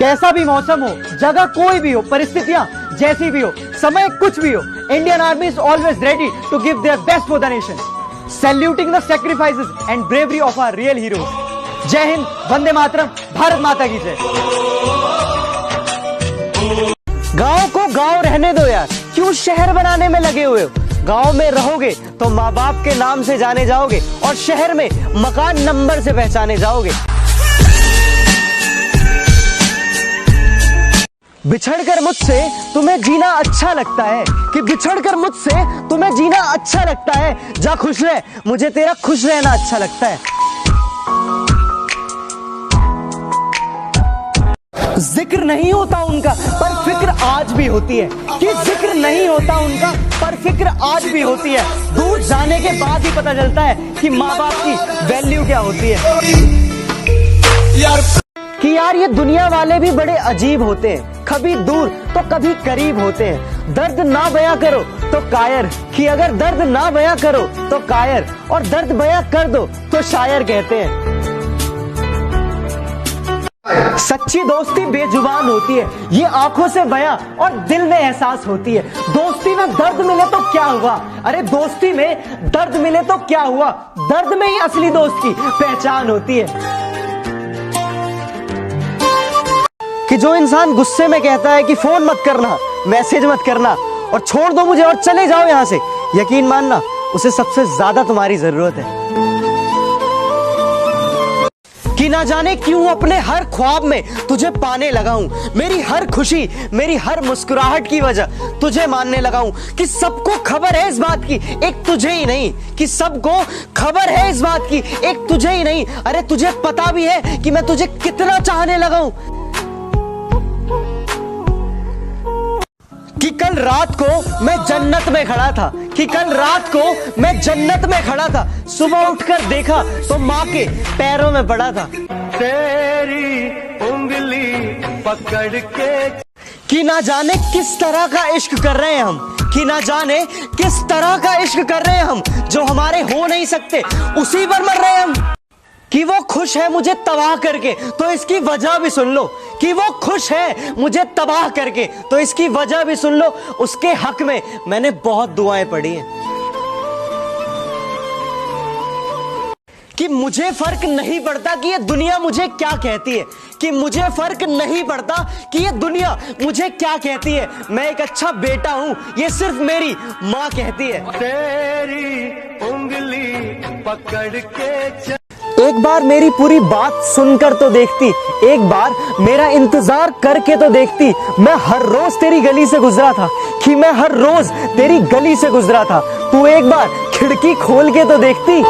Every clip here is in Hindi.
कैसा भी मौसम हो, जगह कोई भी हो, परिस्थितियां जैसी भी हो, समय कुछ भी हो, Indian Army is always ready to give their best for the nation, saluting the sacrifices and bravery of our real heroes. जय हिंद, वंदे मातरम, भारत माता की जय। गांव को गांव रहने दो यार, क्यों शहर बनाने में लगे हुए हो? गांव में रहोगे तो माँ बाप के नाम से जाने जाओगे और शहर में मकान नंबर से पहचाने जाओगे। बिछड़कर मुझसे तुम्हें जीना अच्छा लगता है, कि बिछड़कर मुझसे तुम्हें जीना अच्छा लगता है। जा खुश रह, मुझे तेरा खुश रहना अच्छा लगता है। जिक्र नहीं होता उनका पर फिक्र आज भी होती है, कि जिक्र नहीं होता उनका पर फिक्र आज भी होती है। दूर जाने के बाद ही पता चलता है कि माँ बाप की वैल्यू क्या होती है। कि यार ये दुनिया वाले भी बड़े अजीब होते हैं, कभी दूर तो कभी करीब होते हैं। दर्द ना बयां करो तो कायर, कि अगर दर्द ना बयां करो तो कायर, और दर्द बयां कर दो तो शायर कहते हैं। सच्ची दोस्ती बेजुबान होती है, ये आंखों से बयां और दिल में एहसास होती है। दोस्ती में दर्द मिले तो क्या हुआ, अरे दोस्ती में दर्द मिले तो क्या हुआ, दर्द में ही असली दोस्त की पहचान होती है। कि जो इंसान गुस्से में कहता है कि फोन मत करना, मैसेज मत करना और छोड़ दो मुझे और चले जाओ यहां से, यकीन मानना उसे सबसे ज्यादा तुम्हारी जरूरत है। कि ना जाने क्यों अपने हर ख्वाब में तुझे पाने लगा हूं, मेरी हर खुशी, मेरी हर मुस्कुराहट की वजह तुझे मानने लगा हूं। कि सबको खबर है इस बात की, एक तुझे ही नहीं, कि सबको खबर है इस बात की, एक तुझे ही नहीं, अरे तुझे पता भी है कि मैं तुझे कितना चाहने लगा हूं। कि कल रात को मैं जन्नत में खड़ा था, कि कल रात को मैं जन्नत में खड़ा था, सुबह उठकर देखा तो माँ के पैरों में पड़ा था। तेरी उंगली पकड़ के, कि ना जाने किस तरह का इश्क कर रहे हैं हम, कि ना जाने किस तरह का इश्क कर रहे हैं हम, जो हमारे हो नहीं सकते उसी पर मर रहे हैं हम। कि वो खुश है मुझे तबाह करके तो इसकी वजह भी सुन लो, कि वो खुश है मुझे तबाह करके तो इसकी वजह भी सुन लो। उसके हक में मैंने बहुत दुआएं पढ़ी हैं। कि मुझे फर्क नहीं पड़ता कि ये दुनिया मुझे क्या कहती है, कि मुझे फर्क नहीं पड़ता कि ये दुनिया मुझे क्या कहती है। मैं एक अच्छा बेटा हूं, ये सिर्फ मेरी माँ कहती है। तेरी उंगली पकड़ के एक बार मेरी पूरी बात सुनकर तो देखती, एक बार मेरा इंतजार करके तो देखती। मैं हर रोज तेरी गली से गुजरा था, कि मैं हर रोज तेरी गली से गुजरा था, तू एक बार खिड़की खोल के तो देखती।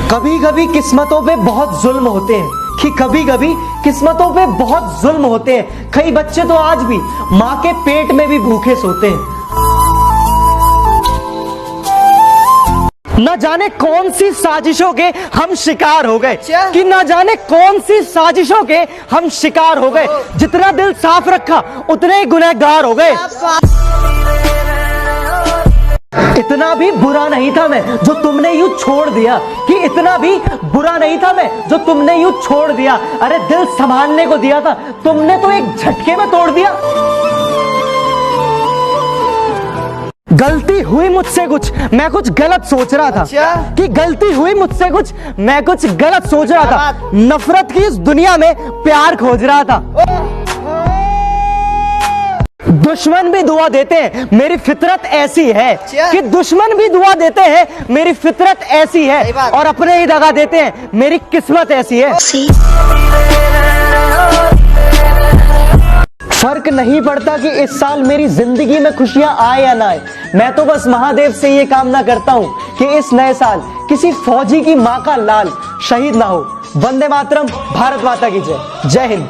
कभी कभी किस्मतों पे बहुत जुल्म होते हैं, कि कभी कभी किस्मतों पे बहुत जुल्म होते हैं। कई बच्चे तो आज भी माँ के पेट में भी भूखे सोते हैं। न जाने कौन सी साजिशों के हम शिकार हो गए, कि न जाने कौन सी साजिशों के हम शिकार हो गए। जितना दिल साफ रखा उतने ही गुनहगार हो गए। इतना भी बुरा नहीं था मैं जो तुमने यूं छोड़ दिया, कि इतना भी बुरा नहीं था मैं जो तुमने यूं छोड़ दिया। अरे दिल संभालने को दिया था तुमने तो एक झटके में तोड़ दिया। गलती हुई मुझसे कुछ, मैं कुछ गलत सोच रहा था, कि गलती हुई मुझसे कुछ, मैं कुछ गलत सोच रहा था। नफरत की इस दुनिया में प्यार खोज रहा था। दुश्मन भी दुआ देते हैं, मेरी फितरत ऐसी है, कि दुश्मन भी दुआ देते हैं, मेरी फितरत ऐसी है, और अपने ही दगा देते हैं, मेरी किस्मत ऐसी है। फर्क नहीं पड़ता कि इस साल मेरी जिंदगी में खुशियां आए या ना आए, मैं तो बस महादेव से ये कामना करता हूं कि इस नए साल किसी फौजी की मां का लाल शहीद ना हो। वंदे मातरम, भारत माता की जय। जय हिंद।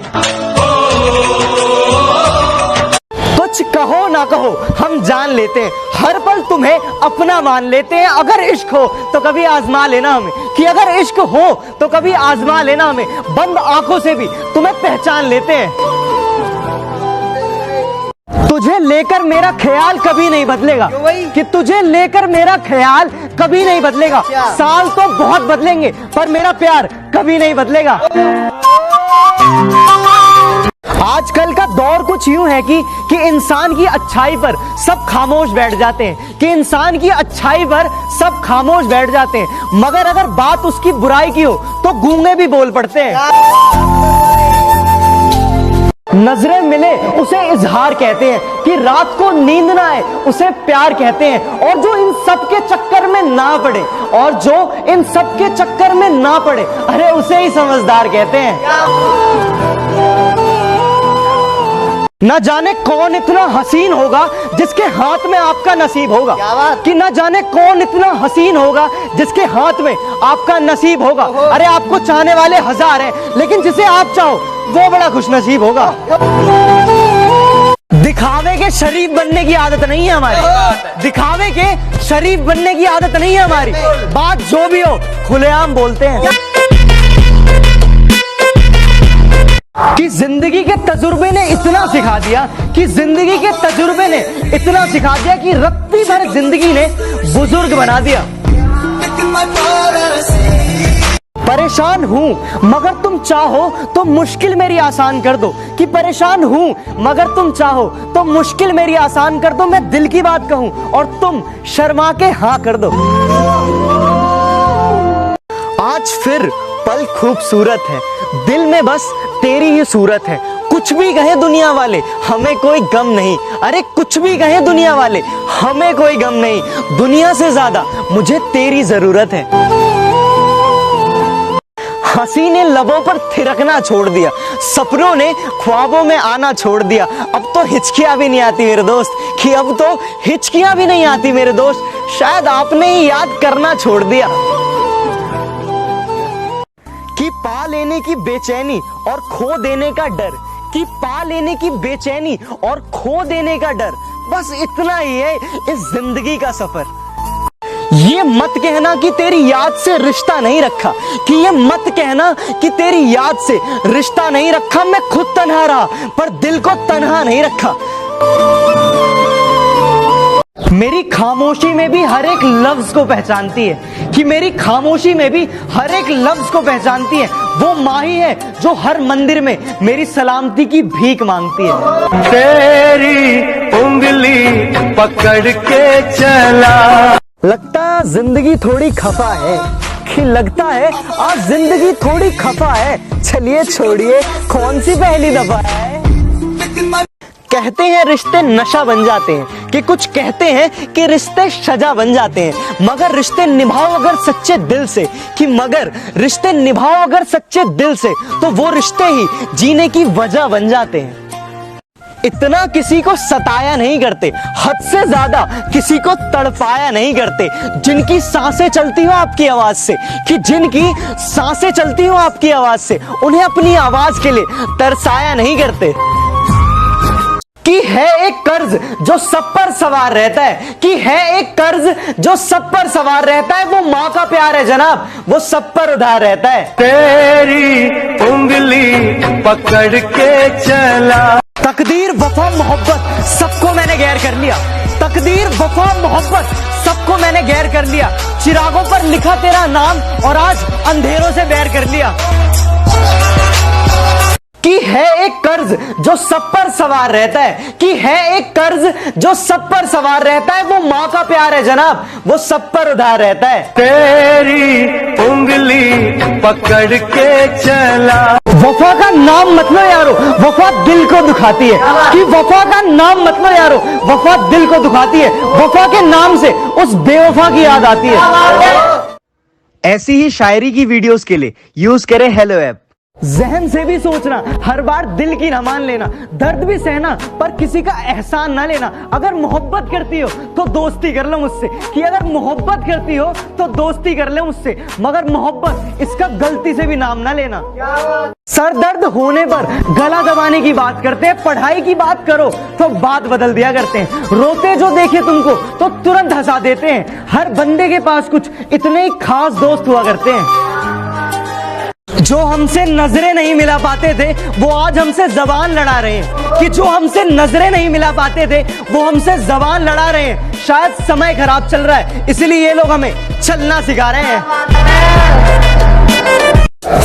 कुछ कहो ना कहो हम जान लेते हैं, हर पल तुम्हें अपना मान लेते हैं। अगर इश्क हो तो कभी आजमा लेना हमें, कि अगर इश्क हो तो कभी आजमा लेना हमें। बंद आंखों से भी तुम्हें पहचान लेते हैं। तुझे लेकर मेरा ख्याल कभी नहीं बदलेगा, कि तुझे लेकर मेरा ख्याल कभी नहीं बदलेगा। साल तो बहुत बदलेंगे पर मेरा प्यार कभी नहीं बदलेगा। आजकल का दौर कुछ यूं है कि इंसान की अच्छाई पर सब खामोश बैठ जाते हैं, कि इंसान की अच्छाई पर सब खामोश बैठ जाते हैं, मगर अगर बात उसकी बुराई की हो तो गूंगे भी बोल पड़ते हैं। नजरें मिले उसे इजहार कहते हैं, कि रात को नींद ना आए उसे प्यार कहते हैं, और जो इन सब के चक्कर में ना पड़े, और जो इन सब के चक्कर में ना पड़े, अरे उसे ही समझदार कहते हैं। न जाने कौन इतना हसीन होगा जिसके हाथ में आपका नसीब होगा, कि न जाने कौन इतना हसीन होगा जिसके हाथ में आपका नसीब होगा। अरे आपको चाहने वाले हजार हैं, लेकिन जिसे आप चाहो वो बड़ा खुशनसीब होगा। दिखावे के शरीफ बनने की आदत नहीं है हमारी, दिखावे के शरीफ बनने की आदत नहीं है हमारी। बात जो भी हो खुलेआम बोलते हैं। कि जिंदगी के तजुर्बे ने इतना सिखा दिया, कि जिंदगी के तजुर्बे ने इतना सिखा दिया कि रत्ती भर जिंदगी ने बुजुर्ग बना दिया। परेशान हूं मगर तुम चाहो तो मुश्किल मेरी आसान कर दो, कि परेशान हूं मगर तुम चाहो तो मुश्किल मेरी आसान कर दो। मैं दिल की बात कहूं और तुम शर्मा के हाँ कर दो। आज फिर पल खूबसूरत है, दिल में बस तेरी ही सूरत है। कुछ भी कहे दुनिया वाले हमें कोई गम नहीं, अरे कुछ भी कहे दुनिया वाले हमें कोई गम नहीं। दुनिया से ज्यादा मुझे तेरी जरूरत है। हंसी ने लबों पर थिरकना छोड़ दिया, सपनों ने ख्वाबों में आना छोड़ दिया। अब तो हिचकियां भी नहीं आती मेरे दोस्त, कि अब तो हिचकियां भी नहीं आती मेरे दोस्त। शायद आपने ही याद करना छोड़ दिया। कि पा लेने की बेचैनी और खो देने का डर, कि पा लेने की बेचैनी और खो देने का डर, बस इतना ही है इस जिंदगी का सफर। ये मत कहना कि तेरी याद से रिश्ता नहीं रखा, कि ये मत कहना कि तेरी याद से रिश्ता नहीं रखा। मैं खुद तन्हा रहा पर दिल को तन्हा नहीं रखा। मेरी खामोशी में भी हर एक लफ्ज को पहचानती है, कि मेरी खामोशी में भी हर एक लफ्ज को पहचानती है। वो माही है जो हर मंदिर में मेरी सलामती की भीख मांगती है। तेरी उंगली पकड़ के चला। लगता जिंदगी थोड़ी खफा है, कि लगता है आज जिंदगी थोड़ी खफा है। चलिए छोड़िए कौन सी पहली दफा है। कहते हैं रिश्ते नशा बन जाते हैं, कि कुछ कहते हैं कि रिश्ते सजा बन जाते हैं, मगर रिश्ते निभाओ अगर सच्चे दिल से, कि मगर रिश्ते निभाओ अगर सच्चे दिल से, तो वो रिश्ते ही जीने की वजह बन जाते हैं। इतना किसी को सताया नहीं करते, हद से ज्यादा किसी को तड़पाया नहीं करते। जिनकी सांसें चलती हो आपकी आवाज से, कि जिनकी सांसें चलती हो आपकी आवाज से, उन्हें अपनी आवाज के लिए तरसाया नहीं करते। कि है एक कर्ज जो सब पर सवार रहता है, कि है एक कर्ज जो सब पर सवार रहता है। वो माँ का प्यार है जनाब, वो सब पर उधार रहता है। तेरी उंगली पकड़ के चला। तकदीर वफा मोहब्बत सबको मैंने गैर कर लिया, तकदीर वफा मोहब्बत सबको मैंने गैर कर लिया। चिरागों पर लिखा तेरा नाम और आज अंधेरों से बैर कर लिया। कि है एक कर्ज जो सब पर सवार रहता है, कि है एक कर्ज जो सब पर सवार रहता है। वो माँ का प्यार है जनाब, वो सब पर उधार रहता है। तेरी उंगली पकड़ के चला। वफा का नाम मत लो यारो, वफा दिल को दुखाती है, कि वफा का नाम मत लो यारो, वफा दिल को दुखाती है। वफा के नाम से उस बेवफा की याद आती है। ऐसी ही शायरी की वीडियोस के लिए यूज करें हेलो ऐप। जहन से भी सोचना, हर बार दिल की ना मान लेना, दर्द भी सहना पर किसी का एहसान ना लेना। अगर मोहब्बत करती हो तो दोस्ती कर लो मुझसे, कि अगर मोहब्बत करती हो तो दोस्ती कर ले मुझसे, मगर मोहब्बत इसका गलती से भी नाम ना लेना। सर दर्द होने पर गला दबाने की बात करते हैं, पढ़ाई की बात करो तो बात बदल दिया करते हैं। रोते जो देखे तुमको तो तुरंत हंसा देते हैं। हर बंदे के पास कुछ इतने ही खास दोस्त हुआ करते हैं। जो हमसे नजरें नहीं मिला पाते थे वो आज हमसे जबान लड़ा रहे हैं, कि जो हमसे नजरें नहीं मिला पाते थे वो हमसे जबान लड़ा रहे हैं। शायद समय खराब चल रहा है इसलिए ये लोग हमें चलना सिखा रहे हैं।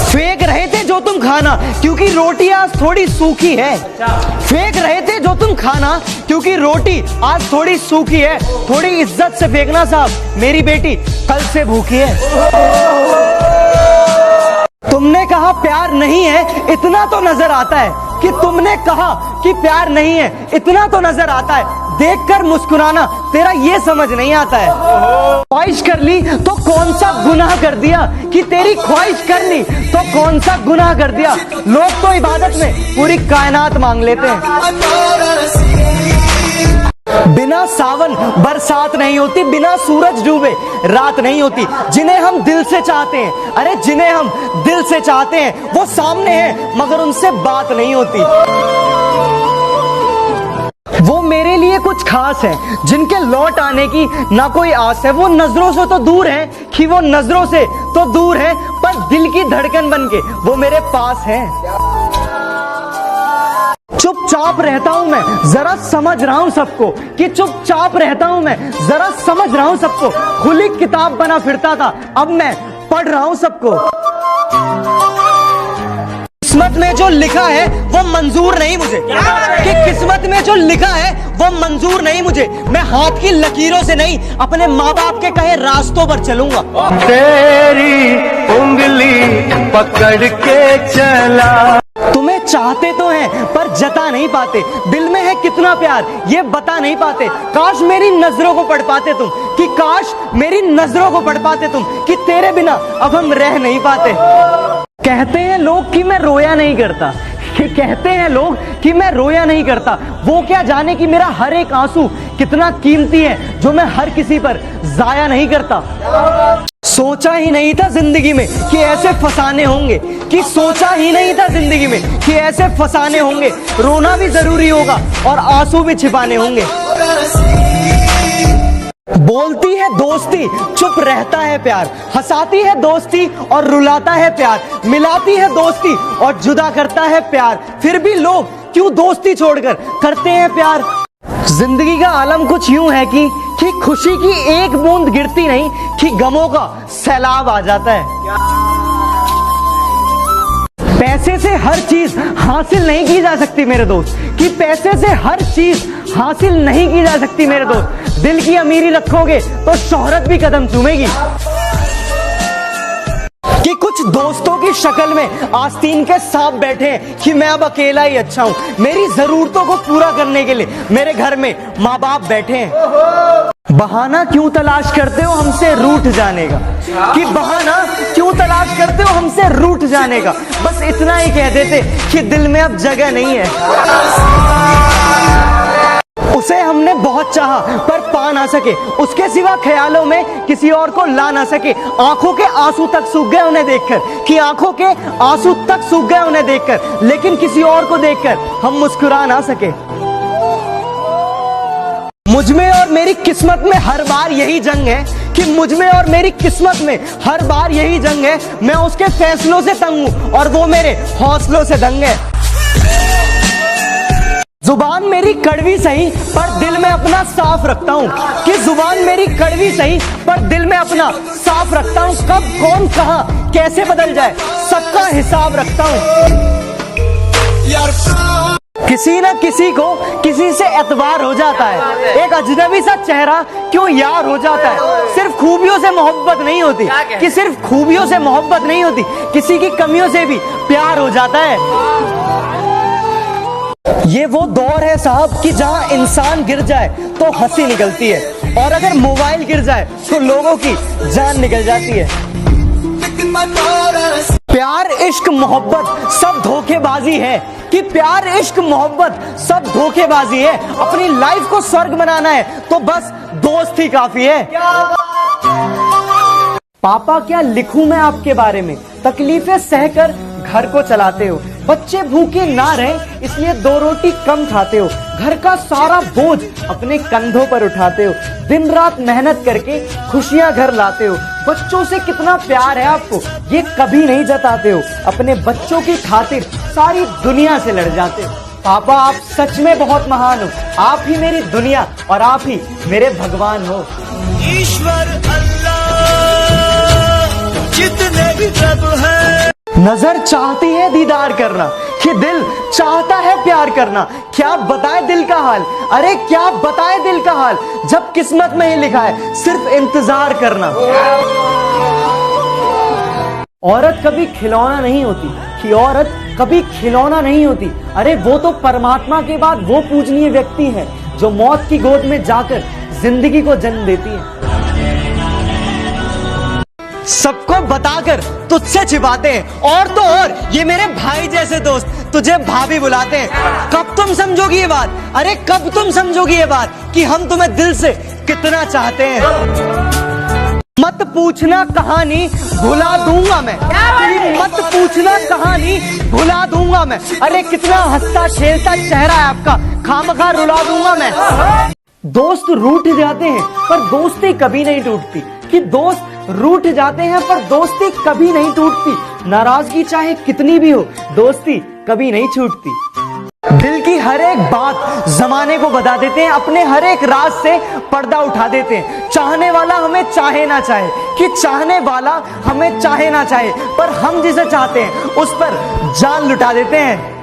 फेंक रहे थे जो तुम खाना क्योंकि रोटी आज थोड़ी सूखी है। फेंक रहे थे जो तुम खाना क्योंकि रोटी आज थोड़ी सूखी है। थोड़ी इज्जत से फेंकना साहब, मेरी बेटी कल से भूखी है। तुमने कहा प्यार नहीं है, इतना तो नजर आता है कि तुमने कहा कि प्यार नहीं है, इतना तो नजर आता है। देखकर मुस्कुराना तेरा ये समझ नहीं आता है। ख्वाहिश कर ली तो कौन सा गुनाह कर दिया, कि तेरी ख्वाहिश कर ली तो कौन सा गुनाह कर दिया। लोग तो इबादत में पूरी कायनात मांग लेते हैं। बिना सावन बरसात नहीं होती, बिना सूरज डूबे रात नहीं होती। जिन्हें हम दिल से चाहते हैं, अरे जिन्हें हम दिल से चाहते हैं वो सामने हैं मगर उनसे बात नहीं होती। वो मेरे लिए कुछ खास है जिनके लौट आने की ना कोई आस है। वो नजरों से तो दूर है, कि वो नजरों से तो दूर है, पर दिल की धड़कन बनके वो मेरे पास है। चुपचाप रहता हूं मैं, जरा समझ रहा हूं सबको, कि चुपचाप रहता हूं मैं, जरा समझ रहा हूं सबको। खुली किताब बना फिरता था, अब मैं पढ़ रहा हूं सबको। किस्मत में जो लिखा है वो मंजूर नहीं मुझे, कि किस्मत में जो लिखा है वो मंजूर नहीं मुझे। मैं हाथ की लकीरों से नहीं, अपने माँ बाप के कहे रास्तों पर चलूंगा। तेरी उंगली पकड़ के चला। तुम्हें चाहते तो हैं पर जता नहीं पाते, दिल में है कितना प्यार ये बता नहीं पाते। काश मेरी नजरों को पढ़ पाते तुम, कि काश मेरी नजरों को पढ़ पाते तुम, कि तेरे बिना अब हम रह नहीं पाते। कहते हैं लोग कि मैं रोया नहीं करता, कि कहते हैं लोग कि मैं रोया नहीं करता। वो क्या जाने कि मेरा हर एक आंसू कितना कीमती है, जो मैं हर किसी पर जाया नहीं करता। सोचा ही नहीं था जिंदगी में कि ऐसे फसाने होंगे, कि सोचा ही नहीं था जिंदगी में कि ऐसे फसाने होंगे। रोना भी जरूरी होगा और आंसू भी छिपाने होंगे। बोलती है दोस्ती चुप रहता है प्यार, हंसाती है दोस्ती और रुलाता है प्यार, मिलाती है दोस्ती और जुदा करता है प्यार। फिर भी लोग क्यों दोस्ती छोड़कर करते हैं प्यार। जिंदगी का आलम कुछ यूं है कि खुशी की एक बूंद गिरती नहीं, कि गमों का सैलाब आ जाता है। पैसे से हर चीज हासिल नहीं की जा सकती मेरे दोस्त, कि पैसे से हर चीज हासिल नहीं की जा सकती मेरे दोस्त। दिल की अमीरी रखोगे तो शोहरत भी कदम चूमेगी। कि कुछ दोस्तों की शक्ल में आस्तीन के सांप बैठे हैं, कि मैं अब अकेला ही अच्छा हूं। मेरी जरूरतों को पूरा करने के लिए मेरे घर में माँ बाप बैठे हैं। बहाना क्यों तलाश करते हो हमसे रूठ जाने का, कि बहाना क्यों तलाश करते हो हमसे रूठ जाने का। बस इतना ही कह देते कि दिल में अब जगह नहीं है। उसे हमने बहुत चाहा पर पा ना सके, उसके सिवा ख्यालों में किसी और को ला ना सके। आंखों के आंसू तक सूख गए उन्हें देखकर, कि आंखों के आंसू तक सूख गए उन्हें देखकर, लेकिन किसी और को देखकर हम मुस्कुरा ना सके। मुझमें और मेरी किस्मत में हर बार यही जंग है, कि मुझमें और मेरी किस्मत में हर बार यही जंग है। मैं उसके फैसलों से तंग हूं और वो मेरे हौसलों से दंग है। जुबान मेरी कड़वी सही पर दिल में अपना साफ रखता हूँ, कि जुबान मेरी कड़वी सही पर दिल में अपना साफ रखता हूँ। कब कौन कहाँ कैसे बदल जाए सबका हिसाब रखता हूँ। किसी न किसी को किसी से एतबार हो जाता है, एक अजनबी सा चेहरा क्यों यार हो जाता है। सिर्फ खूबियों से मोहब्बत नहीं होती, कि सिर्फ खूबियों से मोहब्बत नहीं होती, किसी की कमियों से भी प्यार हो जाता है। ये वो दौर है साहब कि जहां इंसान गिर जाए तो हंसी निकलती है, और अगर मोबाइल गिर जाए तो लोगों की जान निकल जाती है। प्यार इश्क मोहब्बत सब धोखेबाजी है, कि प्यार इश्क मोहब्बत सब धोखेबाजी है। अपनी लाइफ को स्वर्ग बनाना है तो बस दोस्त ही काफी है। पापा क्या लिखूं मैं आपके बारे में, तकलीफें सहकर घर को चलाते हो। बच्चे भूखे ना रहे इसलिए 2 रोटी कम खाते हो। घर का सारा बोझ अपने कंधों पर उठाते हो। दिन रात मेहनत करके खुशियां घर लाते हो। बच्चों से कितना प्यार है आपको ये कभी नहीं जताते हो। अपने बच्चों की खातिर सारी दुनिया से लड़ जाते हो। पापा आप सच में बहुत महान हो, आप ही मेरी दुनिया और आप ही मेरे भगवान हो। ईश्वर अल्लाह जितने भी रब है नजर चाहती है दीदार करना, कि दिल चाहता है प्यार करना। क्या बताए दिल का हाल, अरे क्या बताए दिल का हाल, जब किस्मत में ही लिखा है सिर्फ इंतजार करना। औरत कभी खिलौना नहीं होती, कि औरत कभी खिलौना नहीं होती। अरे वो तो परमात्मा के बाद वो पूजनीय व्यक्ति है जो मौत की गोद में जाकर जिंदगी को जन्म देती है। सबको बताकर तुझसे छिपाते हैं, और तो और ये मेरे भाई जैसे दोस्त तुझे भाभी बुलाते हैं। कब तुम समझोगी ये बात, अरे कब तुम समझोगी ये बात कि हम तुम्हें दिल से कितना चाहते हैं। मत पूछना कहानी भुला दूंगा मैं, मत पूछना कहानी भुला दूंगा मैं। अरे कितना हंसता खेलता चेहरा है आपका, खामखा रुला दूंगा मैं। दोस्त रूठ जाते हैं पर दोस्ती कभी नहीं टूटती, कि दोस्त रूठ जाते हैं पर दोस्ती कभी नहीं टूटती। नाराजगी चाहे कितनी भी हो, दोस्ती कभी नहीं छूटती। दिल की हर एक बात जमाने को बता देते हैं, अपने हर एक राज से पर्दा उठा देते हैं। चाहने वाला हमें चाहे ना चाहे, कि चाहने वाला हमें चाहे ना चाहे, पर हम जिसे चाहते हैं उस पर जान लुटा देते हैं।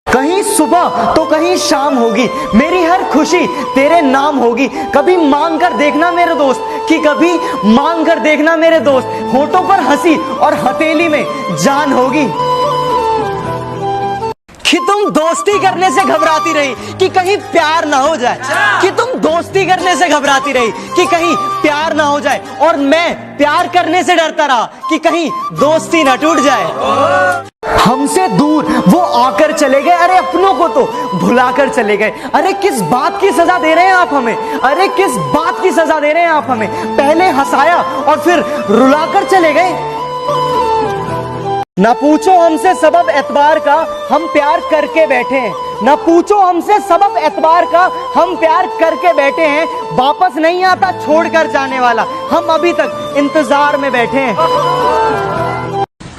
कहीं सुबह तो कहीं शाम होगी, मेरी हर खुशी तेरे नाम होगी। कभी मांग कर देखना मेरे दोस्त, कि कभी मांग कर देखना मेरे दोस्त, होठों पर हंसी और हथेली में जान होगी। कि तुम दोस्ती करने से घबराती रही कि कहीं प्यार ना हो जाए, कि तुम दोस्ती करने से घबराती रही कि कहीं प्यार ना हो जाए, और मैं प्यार करने से डरता रहा कि कहीं दोस्ती ना टूट जाए। हमसे दूर वो आकर चले गए, अरे अपनों को तो भुलाकर चले गए। अरे किस बात की सजा दे रहे हैं आप हमें, अरे किस बात की सजा दे रहे हैं आप हमें। पहले हंसाया और फिर रुलाकर चले गए। ना पूछो हमसे सबब एतबार का, हम प्यार करके बैठे हैं। ना पूछो हमसे सबब एतबार का, हम प्यार करके बैठे हैं। वापस नहीं आता छोड़कर जाने वाला, हम अभी तक इंतजार में बैठे हैं।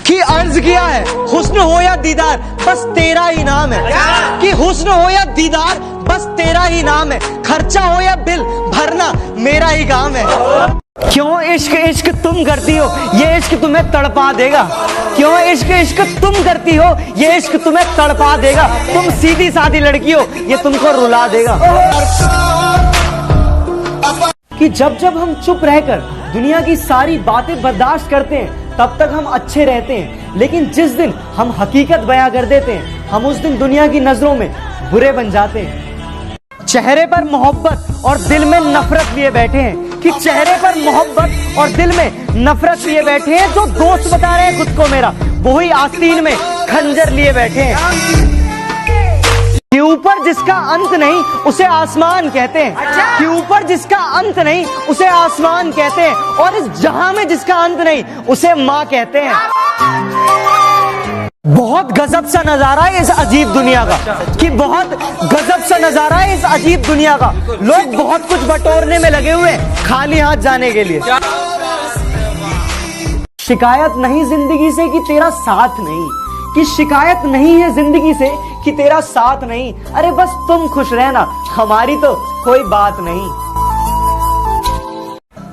कि अर्ज किया है हुस्न हो या दीदार बस तेरा ही नाम है, कि हुस्न हो या दीदार बस तेरा ही नाम है। खर्चा हो या बिल भरना मेरा ही काम है। क्यों इश्क इश्क तुम करती हो, ये इश्क तुम्हें तड़पा देगा। क्यों इश्क इश्क तुम करती हो, ये इश्क तुम्हें तड़पा देगा। तुम सीधी सादी लड़की हो, ये तुमको रुला देगा। कि जब जब हम चुप रहकर दुनिया की सारी बातें बर्दाश्त करते हैं तब तक हम अच्छे रहते हैं, लेकिन जिस दिन हम हकीकत बयां कर देते हैं हम उस दिन दुनिया की नजरों में बुरे बन जाते हैं। चेहरे पर मोहब्बत और दिल में नफरत लिए बैठे हैं, कि चेहरे पर मोहब्बत और दिल में नफरत लिए बैठे हैं। जो दोस्त बता रहे हैं खुद को मेरा, वही आस्तीन में खंजर लिए बैठे हैं। कि ऊपर जिसका अंत नहीं उसे आसमान कहते हैं, कि ऊपर जिसका अंत नहीं उसे आसमान कहते हैं, और इस जहां में जिसका अंत नहीं उसे माँ कहते हैं। बहुत गजब सा नजारा है इस अजीब दुनिया का, कि बहुत गजब सा नजारा है इस अजीब दुनिया का। लोग बहुत कुछ बटोरने में लगे हुए हैं खाली हाथ जाने के लिए। शिकायत नहीं जिंदगी से कि तेरा साथ नहीं, कि शिकायत नहीं है जिंदगी से कि तेरा साथ नहीं। अरे बस तुम खुश रहना, हमारी तो कोई बात नहीं।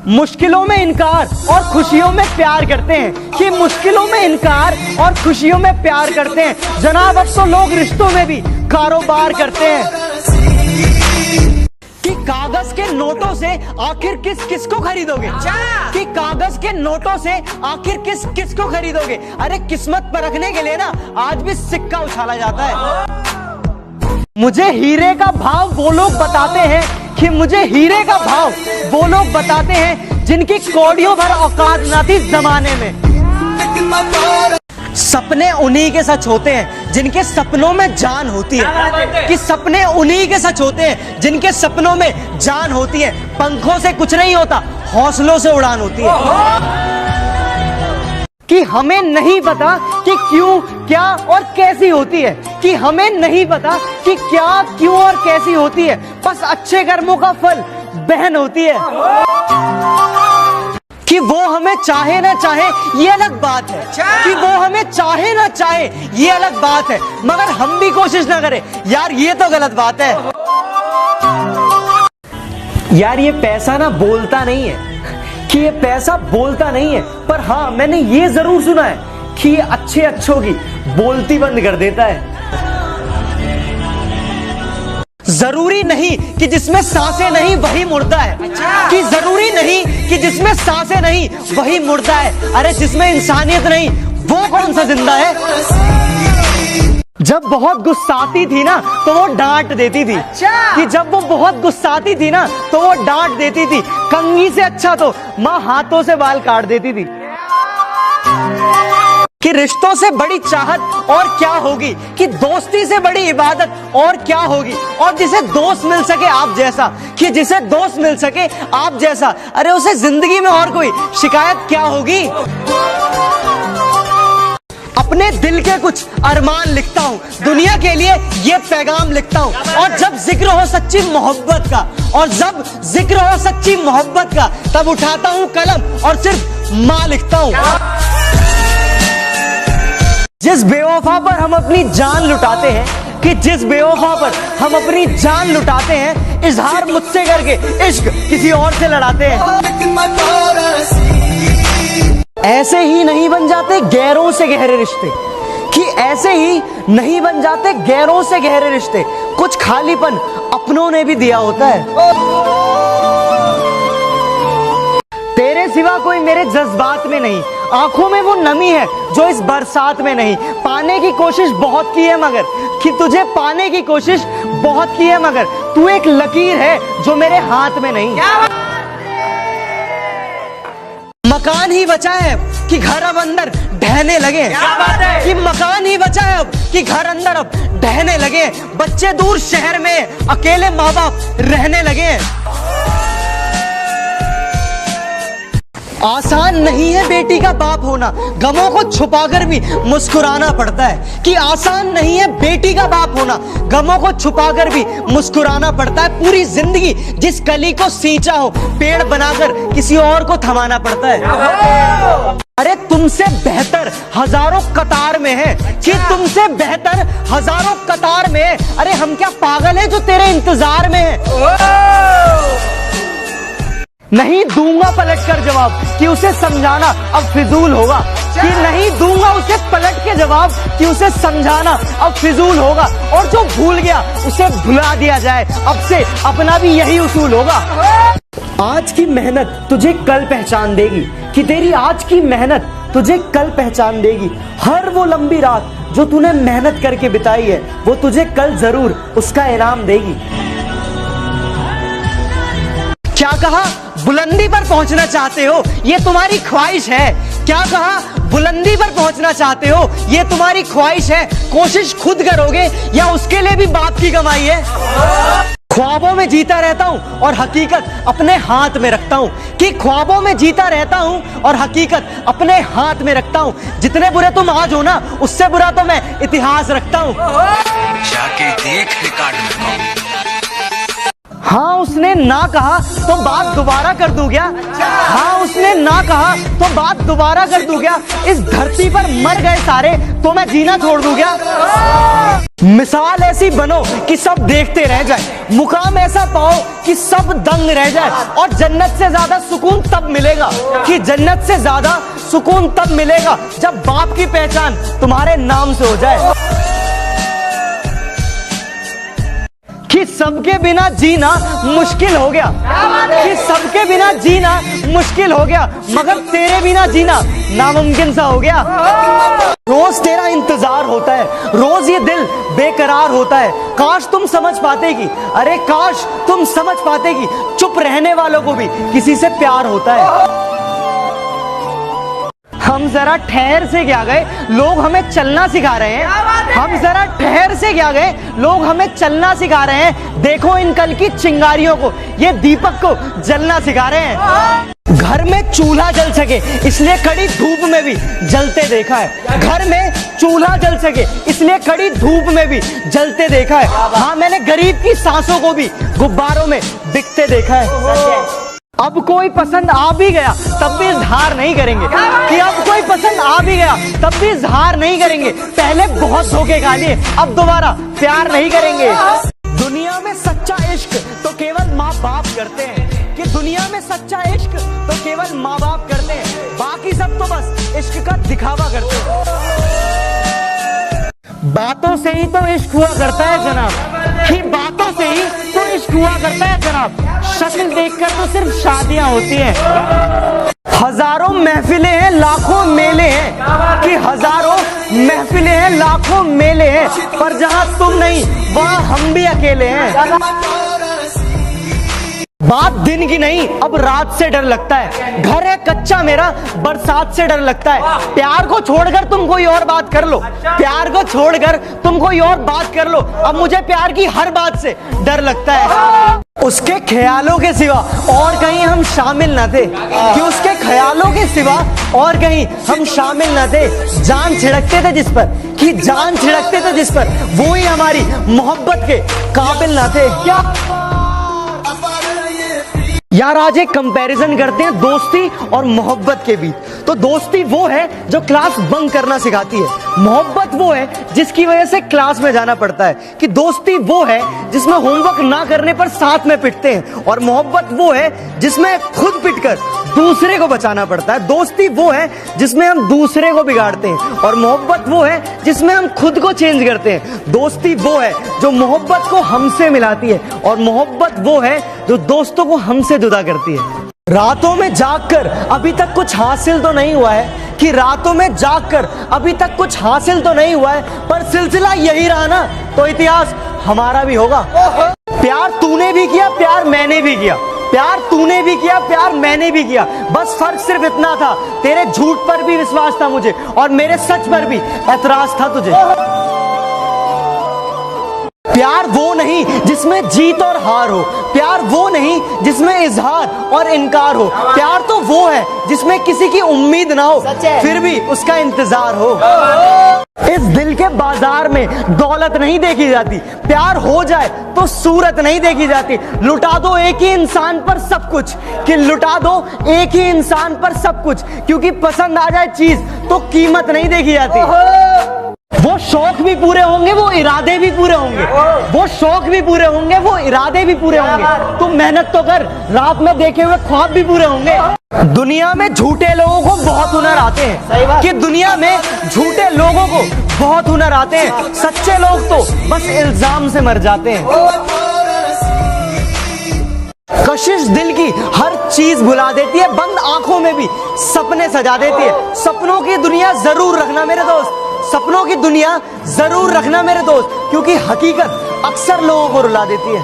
मुश्किलों में इनकार और खुशियों में प्यार करते हैं, कि मुश्किलों में इनकार और खुशियों में प्यार करते हैं। जनाब अब तो लोग रिश्तों में भी कारोबार करते हैं। कि कागज के नोटों से आखिर किस किस को खरीदोगे, कि कागज के नोटों से आखिर किस किस को खरीदोगे। अरे किस्मत पर रखने के लिए ना आज भी सिक्का उछाला जाता है। मुझे हीरे का भाव वो लोग बताते हैं, कि मुझे हीरे का भाव वो लोग बताते हैं जिनकी कौड़ियों भर औकात ना थी जमाने में। सपने उन्हीं के सच होते हैं जिनके सपनों में जान होती है, कि सपने उन्हीं के सच होते हैं जिनके सपनों में जान होती है। पंखों से कुछ नहीं होता, हौसलों से उड़ान होती है। कि हमें नहीं पता कि क्यों क्या और कैसी होती है, कि हमें नहीं पता कि क्या क्यों और कैसी होती है, बस अच्छे कर्मों का फल बहन होती है। कि वो हमें चाहे ना चाहे ये अलग बात है, कि वो हमें चाहे ना चाहे ये अलग बात है, मगर हम भी कोशिश ना करें यार ये तो गलत बात है। यार ये पैसा ना बोलता नहीं है, कि ये पैसा बोलता नहीं है, पर हाँ मैंने ये जरूर सुना है कि ये अच्छे अच्छों की बोलती बंद कर देता है। जरूरी नहीं कि जिसमें सांसें नहीं वही मुर्दा है, कि जरूरी नहीं कि जिसमें सांसें नहीं वही मुर्दा है। अरे जिसमें इंसानियत नहीं वो कौन सा जिंदा है। जब बहुत गुस्साती थी ना तो वो डांट देती थी, कि जब वो बहुत गुस्साती थी ना तो वो डांट देती थी। कंघी से अच्छा तो माँ हाथों से बाल काट देती थी। कि रिश्तों से बड़ी चाहत और क्या होगी, कि दोस्ती से बड़ी इबादत और क्या होगी। और जिसे दोस्त मिल सके आप जैसा, कि जिसे दोस्त मिल सके आप जैसा, अरे उसे जिंदगी में और कोई शिकायत क्या होगी। अपने दिल के कुछ अरमान लिखता हूँ, दुनिया के लिए ये पैगाम लिखता हूँ। और जब जिक्र हो सच्ची मोहब्बत का, और जब जिक्र हो सच्ची मोहब्बत का, तब उठाता हूँ कलम और सिर्फ माँ लिखता हूँ। जिस बेवफा पर हम अपनी जान लुटाते हैं, कि जिस बेवफा पर हम अपनी जान लुटाते हैं, इजहार मुझसे करके इश्क किसी और से लड़ाते हैं। ऐसे ही नहीं बन जाते गैरों से गहरे रिश्ते, कि ऐसे ही नहीं बन जाते गैरों से गहरे रिश्ते। कुछ खालीपन अपनों ने भी दिया होता है। तेरे सिवा कोई मेरे जज्बात में नहीं, आंखों में वो नमी है जो इस बरसात में नहीं। पाने की कोशिश बहुत की है मगर, कि तुझे पाने की कोशिश बहुत की है मगर, तू एक लकीर है जो मेरे हाथ में नहीं। मकान ही बचा है कि घर अब अंदर ढहने लगे। क्या बात है? कि मकान ही बचा है अब कि घर अंदर अब ढहने लगे। बच्चे दूर शहर में अकेले माँ बाप रहने लगे। आसान नहीं है बेटी का बाप होना, गमों को छुपाकर भी मुस्कुराना पड़ता है। कि आसान नहीं है बेटी का बाप होना, गमों को छुपाकर भी मुस्कुराना पड़ता है। पूरी जिंदगी जिस कली को सींचा हो, पेड़ बनाकर किसी और को थमाना पड़ता है। अरे तुमसे बेहतर हजारों कतार में है, कि तुमसे बेहतर हजारों कतार में है। अरे हम क्या पागल है जो तेरे इंतजार में है। नहीं दूंगा पलट कर जवाब, कि उसे समझाना अब फिजूल होगा। कि नहीं दूंगा उसे पलट के जवाब, कि उसे समझाना अब फिजूल होगा। और जो भूल गया उसे भुला दिया जाए, अब से अपना भी यही उसूल होगा। आज की मेहनत तुझे कल पहचान देगी, कि तेरी आज की मेहनत तुझे कल पहचान देगी। हर वो लंबी रात जो तूने मेहनत करके बिताई है, वो तुझे कल जरूर उसका इनाम देगी। क्या कहा? बुलंदी पर पहुंचना चाहते हो, ये तुम्हारी ख्वाहिश है। क्या कहा? बुलंदी पर पहुंचना चाहते हो, ये तुम्हारी ख्वाहिश है। कोशिश खुद करोगे या उसके लिए भी बाप की कमाई है। ख्वाबों में जीता रहता हूं और हकीकत अपने हाथ में रखता हूं, कि ख्वाबों में जीता रहता हूं और हकीकत अपने हाथ में रखता हूं। जितने बुरे तुम आज हो ना, उससे बुरा तो मैं इतिहास रखता हूं। जाके देख रिकॉर्ड में। हाँ उसने ना कहा तो बात दोबारा कर दूं क्या? हाँ उसने ना कहा तो बात दोबारा कर दूं क्या? इस धरती पर मर गए सारे तो मैं जीना छोड़ दूं क्या? मिसाल ऐसी बनो कि सब देखते रह जाए, मुकाम ऐसा पाओ कि सब दंग रह जाए। और जन्नत से ज्यादा सुकून तब मिलेगा, कि जन्नत से ज्यादा सुकून तब मिलेगा जब बाप की पहचान तुम्हारे नाम से हो जाए। कि सबके बिना जीना मुश्किल हो गया, कि सबके बिना जीना मुश्किल हो गया, मगर तेरे बिना जीना नामुमकिन सा हो गया। रोज तेरा इंतजार होता है, रोज ये दिल बेकरार होता है। काश तुम समझ पाते कि, अरे काश तुम समझ पाते कि चुप रहने वालों को भी किसी से प्यार होता है। हम जरा ठहर से क्या गए, लोग हमें चलना सिखा रहे हैं। हम जरा ठहर से क्या गए, लोग हमें चलना सिखा रहे हैं। देखो इन कल की चिंगारियों को, ये दीपक को जलना सिखा रहे हैं। घर में चूल्हा जल सके इसलिए कड़ी धूप में भी जलते देखा है। घर में चूल्हा जल सके इसलिए कड़ी धूप में भी जलते देखा है। हाँ मैंने गरीब की सांसों को भी गुब्बारों में बिकते देखा है। अब कोई पसंद आ भी गया तब भी इजहार नहीं करेंगे, कि अब कोई पसंद आ भी गया तब भी इजहार नहीं करेंगे। पहले बहुत धोखे खा लिए, अब दोबारा प्यार नहीं करेंगे। दुनिया में सच्चा इश्क तो केवल माँ बाप करते हैं, कि दुनिया में सच्चा इश्क तो केवल माँ बाप करते हैं, बाकी सब तो बस इश्क का दिखावा करते हो। बातों से ही तो इश्क हुआ करता है जनाब, कि बातों से ही तो इश्क हुआ करता है जनाब। शक्ल देखकर तो सिर्फ शादियां होती हैं। हजारों महफिलें हैं, लाखों मेले हैं, कि हजारों महफिलें हैं, लाखों मेले हैं, पर जहां तुम नहीं वहां हम भी अकेले हैं। बात दिन की नहीं, अब रात से डर लगता है। घर है कच्चा मेरा, बरसात से डर लगता है। प्यार को छोड़कर तुम कोई और बात कर लो, प्यार को छोड़कर तुम कोई और बात कर लो। अब मुझे प्यार की हर बात से डर लगता है। उसके ख्यालों के सिवा और कहीं हम शामिल न थे, कि उसके ख्यालों के सिवा और कहीं हम शामिल न थे। जान छिड़कते थे जिस पर, कि जान छिड़कते थे जिस पर, वो ही हमारी मोहब्बत के काबिल न थे। क्या यार, आज एक कंपैरिजन करते हैं दोस्ती और मोहब्बत के बीच। तो दोस्ती वो है जो क्लास बंक करना सिखाती है, मोहब्बत वो है जिसकी वजह से क्लास में जाना पड़ता है। कि दोस्ती वो है जिसमें होमवर्क ना करने पर साथ में पिटते हैं, और मोहब्बत वो है जिसमें खुद पिटकर दूसरे को बचाना पड़ता है। दोस्ती वो है जिसमें हम दूसरे को बिगाड़ते हैं, और मोहब्बत वो है जिसमें हम खुद को चेंज करते हैं। दोस्ती वो है जो मोहब्बत को हमसे मिलाती है, और मोहब्बत वो है जो दोस्तों को हमसे जुदा करती है। रातों में जागकर अभी तक कुछ हासिल तो नहीं हुआ है, कि रातों में जागकर अभी तक कुछ हासिल तो नहीं हुआ है, पर सिलसिला यही रहा ना तो इतिहास हमारा भी होगा। प्यार तूने भी किया, प्यार मैंने भी किया, प्यार तूने भी किया, प्यार मैंने भी किया। बस फर्क सिर्फ इतना था, तेरे झूठ पर भी विश्वास था मुझे, और मेरे सच पर भी एतराज था तुझे। प्यार वो नहीं जिसमें जीत और हार हो, प्यार वो नहीं जिसमें इजहार और इनकार हो। प्यार तो वो है जिसमें किसी की उम्मीद ना हो, फिर भी उसका इंतजार हो। इस दिल के बाजार में दौलत नहीं देखी जाती, प्यार हो जाए तो सूरत नहीं देखी जाती। लुटा दो एक ही इंसान पर सब कुछ, कि लुटा दो एक ही इंसान पर सब कुछ, क्योंकि पसंद आ जाए चीज तो कीमत नहीं देखी जाती। वो शौक भी पूरे होंगे, वो इरादे भी पूरे होंगे, वो शौक भी पूरे होंगे, वो इरादे भी पूरे होंगे। तुम मेहनत तो कर, रात में देखे हुए ख्वाब भी पूरे होंगे। दुनिया में झूठे लोगों को बहुत हुनर आते हैं, कि दुनिया में झूठे लोगों को बहुत हुनर आते हैं। सच्चे लोग तो बस इल्जाम से मर जाते हैं। कशिश दिल की हर चीज भुला देती है, बंद आंखों में भी सपने सजा देती है। सपनों की दुनिया जरूर रखना मेरे दोस्त, सपनों की दुनिया जरूर रखना मेरे दोस्त, क्योंकि हकीकत अक्सर लोगों को रुला देती है।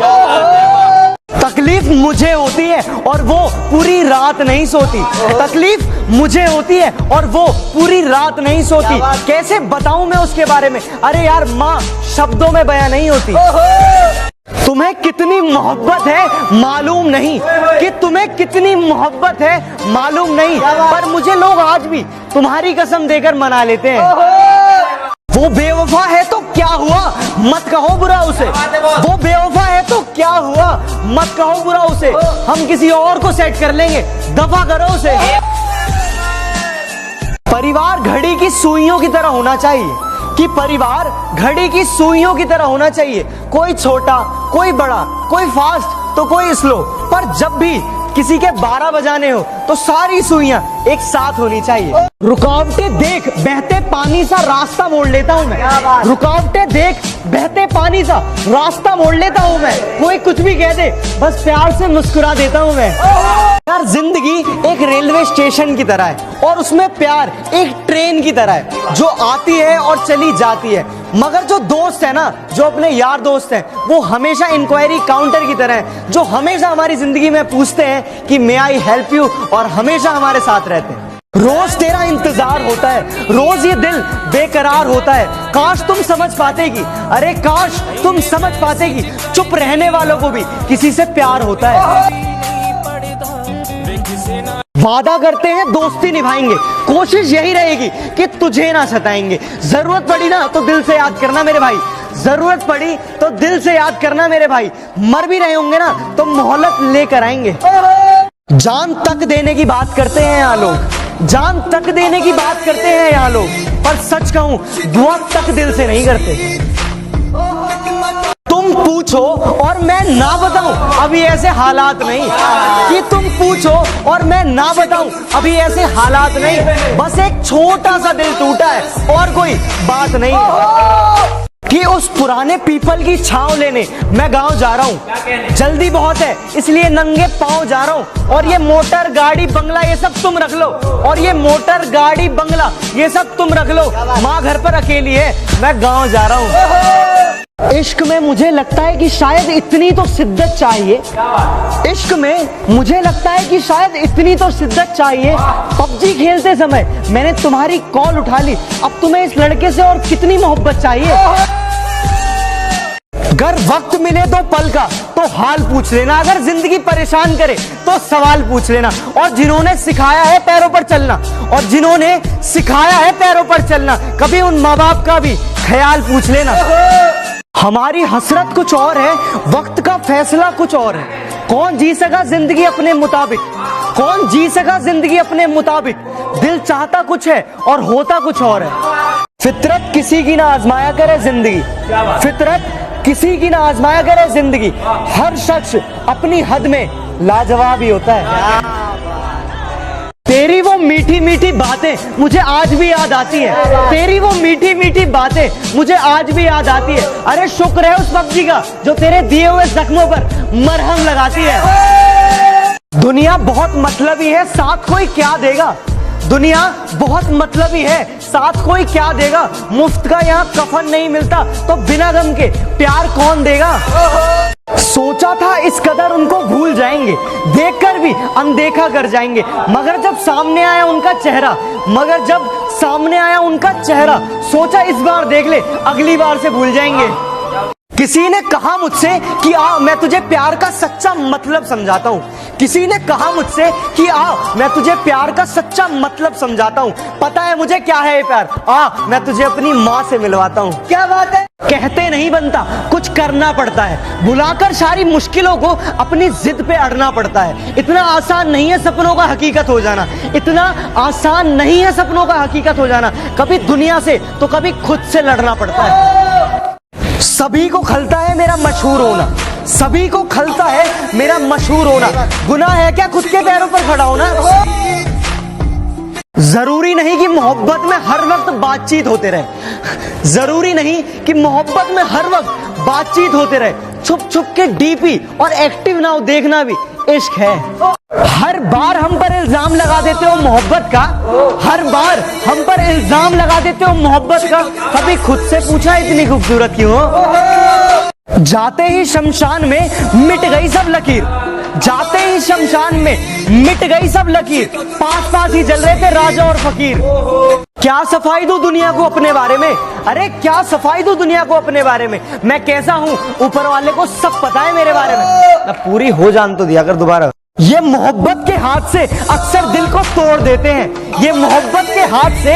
तकलीफ मुझे होती है और वो पूरी रात नहीं सोती, तकलीफ मुझे होती है और वो पूरी रात नहीं सोती। कैसे बताऊं मैं उसके बारे में, अरे यार माँ शब्दों में बयां नहीं होती। तुम्हें कितनी मोहब्बत है मालूम नहीं, कि तुम्हें कितनी मोहब्बत है मालूम नहीं, पर मुझे लोग आज भी तुम्हारी कसम देकर मना लेते हैं। वो बेवफा है तो क्या हुआ, मत कहो बुरा उसे, वो बेवफा है तो क्या हुआ, मत कहो बुरा उसे। हम किसी और को सेट कर लेंगे, दफा करो उसे। परिवार घड़ी की सुइयों की तरह होना चाहिए, कि परिवार घड़ी की सुइयों की तरह होना चाहिए। कोई छोटा, कोई बड़ा, कोई फास्ट तो कोई स्लो, पर जब भी किसी के 12 बजाने हो तो सारी सुइयां एक साथ होनी चाहिए। रुकावटें देख बहते पानी सा रास्ता मोड़ लेता हूँ मैं, रुकावटें देख बहते पानी सा रास्ता मोड़ लेता हूँ मैं। कोई कुछ भी कह दे बस प्यार से मुस्कुरा देता हूँ मैं। यार जिंदगी एक रेलवे स्टेशन की तरह है, और उसमें प्यार एक ट्रेन की तरह है, जो आती है और चली जाती है। मगर जो दोस्त है ना, जो अपने यार दोस्त हैं, वो हमेशा इंक्वायरी काउंटर की तरह है, जो हमेशा हमारी जिंदगी में पूछते हैं कि मे आई हेल्प यू, और हमेशा हमारे साथ रहते हैं। रोज तेरा इंतजार होता है, रोज ये दिल बेकरार होता है। काश तुम समझ पाते कि, अरे काश तुम समझ पाते कि चुप रहने वालों को भी किसी से प्यार होता है। वादा करते हैं दोस्ती निभाएंगे, कोशिश यही रहेगी कि तुझे ना सताएंगे। जरूरत पड़ी ना तो दिल से याद करना मेरे भाई, जरूरत पड़ी तो दिल से याद करना मेरे भाई। मर भी रहे होंगे ना तो मोहलत लेकर आएंगे। जान तक देने की बात करते हैं यहाँ लोग, जान तक देने की बात करते हैं यहाँ लोग, पर सच कहूं दुआ तक दिल से नहीं करते। तुम पूछो और मैं ना बताऊं अभी ऐसे हालात नहीं, कि तुम पूछो और मैं ना बताऊं अभी ऐसे हालात नहीं। बस एक छोटा सा दिल टूटा है और कोई बात नहीं, कि उस पुराने पीपल की छांव लेने मैं गांव जा रहा हूं। जल्दी बहुत है इसलिए नंगे पांव जा रहा हूं। और ये मोटर गाड़ी बंगला ये सब तुम रख लो, और ये मोटर गाड़ी बंगला ये सब तुम रख लो। माँ घर पर अकेली है, मैं गांव जा रहा हूं। इश्क में मुझे लगता है कि शायद इतनी तो शिद्दत चाहिए। इश्क में मुझे लगता है कि शायद इतनी तो शिद्दत चाहिए। पबजी खेलते समय मैंने तुम्हारी कॉल उठा ली, अब तुम्हें इस लड़के से और कितनी मोहब्बत चाहिए। अगर वक्त मिले तो पल का तो हाल पूछ लेना, अगर जिंदगी परेशान करे तो सवाल पूछ लेना। और जिन्होंने सिखाया है पैरों पर चलना, और जिन्होंने सिखाया है पैरों पर चलना, कभी उन माँ बाप का भी ख्याल पूछ लेना। हमारी हसरत कुछ और है, वक्त का फैसला कुछ और है। कौन जी सका जिंदगी अपने मुताबिक, कौन जी सका जिंदगी अपने मुताबिक। दिल चाहता कुछ है और होता कुछ और है। फितरत किसी की ना आजमाया करे जिंदगी, फितरत किसी की ना आजमाया करे जिंदगी। हर शख्स अपनी हद में लाजवाब ही होता है। तेरी वो मीठी मीठी बातें मुझे आज भी याद आती है, तेरी वो मीठी मीठी बातें मुझे आज भी याद आती है। अरे शुक्र है उस पबजी का जो तेरे दिए हुए जख्मों पर मरहम लगाती है। दुनिया बहुत मतलबी है, साथ कोई क्या देगा। दुनिया बहुत मतलबी है, साथ कोई क्या देगा। मुफ्त का यहाँ कफन नहीं मिलता तो बिना गम के प्यार कौन देगा। सोचा था इस कदर उनको भूल जाएंगे, देखकर भी अनदेखा कर जाएंगे, मगर जब सामने आया उनका चेहरा, मगर जब सामने आया उनका चेहरा, सोचा इस बार देख ले अगली बार से भूल जाएंगे। किसी ने कहा मुझसे कि आ मैं तुझे प्यार का सच्चा मतलब समझाता हूँ। किसी ने कहा मुझसे कि आ मैं तुझे प्यार का सच्चा मतलब समझाता हूँ। पता है मुझे क्या है ये प्यार, आ मैं तुझे अपनी माँ से मिलवाता हूँ। क्या बात है। कहते नहीं बनता, कुछ करना पड़ता है। बुलाकर सारी मुश्किलों को अपनी जिद पे अड़ना पड़ता है। इतना आसान नहीं है सपनों का हकीकत हो जाना, इतना आसान नहीं है सपनों का हकीकत हो जाना। कभी दुनिया से तो कभी खुद से लड़ना पड़ता है। सभी को खलता है मेरा मशहूर होना, सभी को खलता है मेरा मशहूर होना। गुनाह है क्या खुद के पैरों पर खड़ा होना। जरूरी नहीं कि मोहब्बत में हर वक्त बातचीत होते रहे, जरूरी नहीं कि मोहब्बत में हर वक्त बातचीत होते रहे। छुप छुप के डीपी और एक्टिव नाउ देखना भी इश्क है। हर बार हम पर इल्जाम लगा देते हो मोहब्बत का, हर बार हम पर इल्जाम लगा देते हो मोहब्बत का। कभी खुद से पूछा इतनी खूबसूरत क्यों हो। जाते ही शमशान में मिट गई सब लकीर, जाते ही शमशान में मिट गई सब लकीर। पास पास ही जल रहे थे राजा और फकीर। क्या सफाई दूं दुनिया को अपने बारे में, अरे क्या सफाई दूं दुनिया को अपने बारे में। मैं कैसा हूं ऊपर वाले को सब पता है मेरे बारे में। अब पूरी हो जान तो दिया कर दोबारा। ये मोहब्बत के हाथ से अक्सर दिल को तोड़ देते हैं, ये मोहब्बत के हाथ से